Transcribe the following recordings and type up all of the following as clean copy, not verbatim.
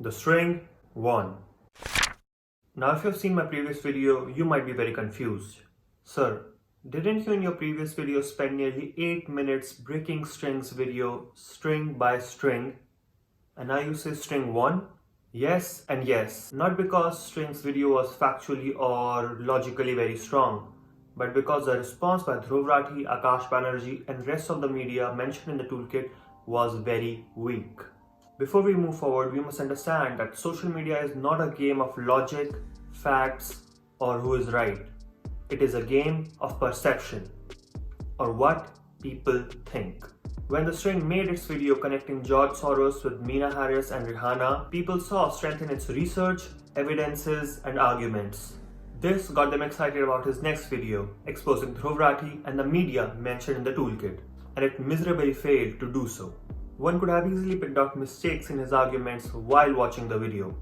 The string won. Now if you've seen my previous video, you might be very confused. Sir, didn't you in your previous video spend nearly 8 minutes breaking strings video string by string, and now you say string won? Yes and yes, not because strings video was factually or logically very strong, but because the response by Dhruv Rathee, Akash Banerjee and rest of the media mentioned in the toolkit was very weak. Before we move forward, we must understand that social media is not a game of logic, facts or who is right. It is a game of perception, or what people think. When the string made its video connecting George Soros with Meena Harris and Rihanna, people saw strength in its research, evidences and arguments. This got them excited about his next video, exposing Dhruv Rathee and the media mentioned in the toolkit, and it miserably failed to do so. One could have easily picked out mistakes in his arguments while watching the video.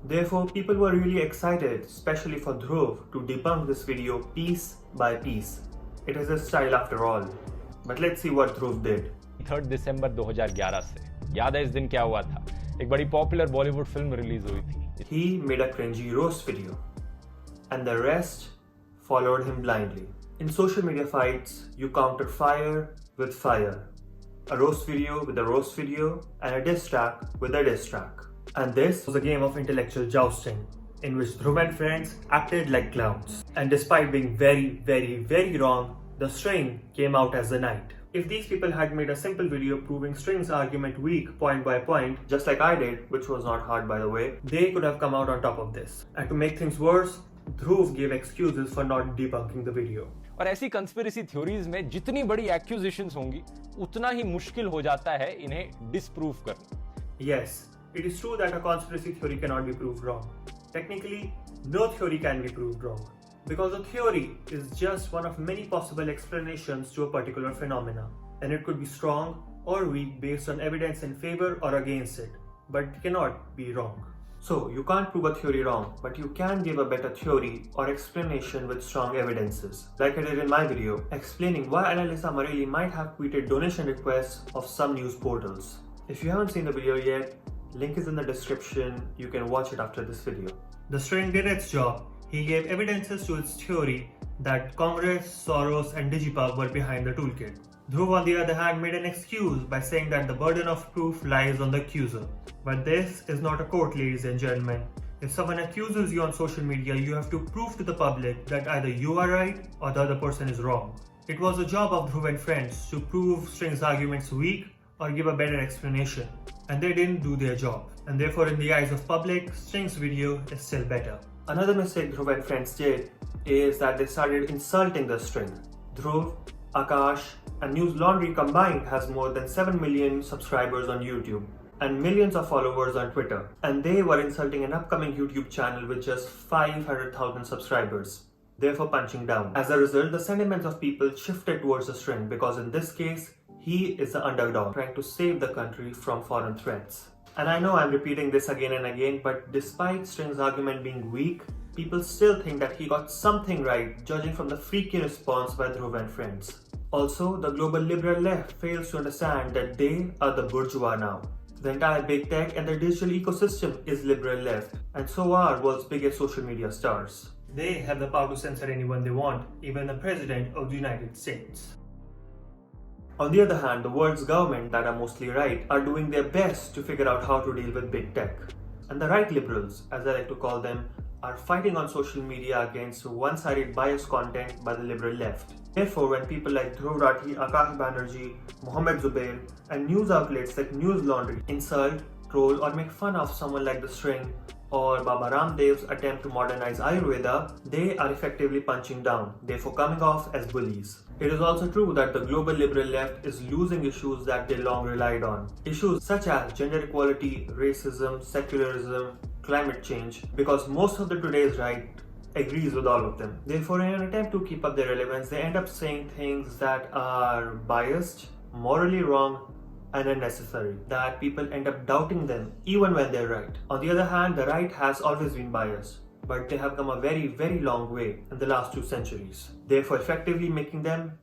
Therefore, people were really excited, especially for Dhruv, to debunk this video piece by piece. It is his style after all. But let's see what Dhruv did. 3 दिसंबर 2011 से याद है इस दिन क्या हुआ था? एक बड़ी पॉपुलर बॉलीवुड फिल्म रिलीज हुई थी. He made a cringy roast video, and the rest followed him blindly. In social media fights, you counter fire with fire. A roast video with a roast video, and a diss track with a diss track. And this was a game of intellectual jousting, in which Dhruv and friends acted like clowns. And despite being very wrong, the string came out as the knight. If these people had made a simple video proving string's argument weak point by point, just like I did, which was not hard by the way, they could have come out on top of this. And to make things worse, Dhruv gave excuses for not debunking the video. और ऐसी conspiracy theories में जितनी बड़ी accusations होंगी, उतना ही मुश्किल हो जाता है इन्हें डिसप्रूव करना. Yes, it is true that a conspiracy theory cannot be proved wrong. Technically, no theory can be proved wrong, because a theory is just one of many possible explanations to a particular phenomena, and it could be strong or weak based on evidence in favor or against it, but it cannot be wrong. So, you can't prove a theory wrong, but you can give a better theory or explanation with strong evidences, like I did in my video, explaining why Annalisa Marelli might have tweeted donation requests of some news portals. If you haven't seen the video yet, link is in the description, you can watch it after this video. The string did its job. He gave evidences to its theory that Congress, Soros and Digipub were behind the toolkit. Dhruv on the other hand made an excuse by saying that the burden of proof lies on the accuser. But this is not a court, ladies and gentlemen. If someone accuses you on social media, you have to prove to the public that either you are right or the other person is wrong. It was the job of Dhruv and friends to prove string's arguments weak or give a better explanation, and they didn't do their job. And therefore, in the eyes of public, string's video is still better. Another mistake Dhruv and friends did is that they started insulting the string. Dhruv, Akash and News Laundry combined has more than 7 million subscribers on YouTube and millions of followers on Twitter. And they were insulting an upcoming YouTube channel with just 500,000 subscribers, therefore punching down. As a result, the sentiments of people shifted towards the string, because in this case, he is the underdog trying to save the country from foreign threats. And I know I'm repeating this again and again, but despite String's argument being weak, people still think that he got something right, judging from the freaky response by Dhruv and friends. Also, the global liberal left fails to understand that they are the bourgeois now. The entire big tech and the digital ecosystem is liberal left, and so are world's biggest social media stars. They have the power to censor anyone they want, even the President of the United States. On the other hand, the world's government that are mostly right are doing their best to figure out how to deal with big tech. And the right liberals, as I like to call them, are fighting on social media against one-sided biased content by the liberal left. Therefore, when people like Dhruv Rathee, Akash Banerjee, Mohammed Zubair and news outlets like News Laundry insult, troll or make fun of someone like The String or Baba Ramdev's attempt to modernize Ayurveda, they are effectively punching down, therefore coming off as bullies. It is also true that the global liberal left is losing issues that they long relied on. Issues such as gender equality, racism, secularism, climate change, because most of the today's right agrees with all of them. Therefore, in an attempt to keep up their relevance, they end up saying things that are biased, morally wrong, and unnecessary, that people end up doubting them even when they're right. On the other hand, the right has always been biased, but they have come a very long way in the last 2 centuries, therefore effectively making them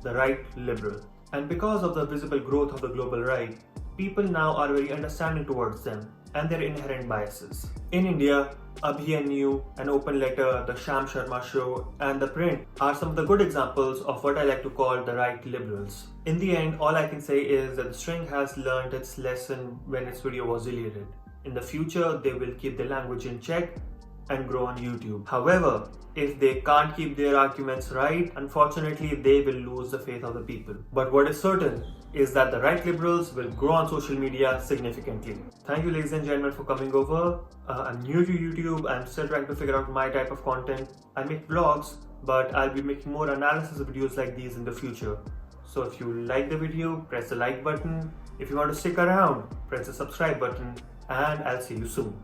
the right liberal. And because of the visible growth of the global right, people now are very understanding towards them, and their inherent biases. In India, Abhimanyu, An Open Letter, The Sham Sharma Show, and The Print are some of the good examples of what I like to call the right liberals. In the end, all I can say is that the String has learned its lesson when its video was deleted. In the future, they will keep the language in check and grow on YouTube. However, if they can't keep their arguments right, unfortunately, they will lose the faith of the people. But what is certain is that the right liberals will grow on social media significantly. Thank you, ladies and gentlemen, for coming over. I'm new to YouTube. I'm still trying to figure out my type of content. I make vlogs, but I'll be making more analysis videos like these in the future. So if you like the video, press the like button. If you want to stick around, press the subscribe button, and I'll see you soon.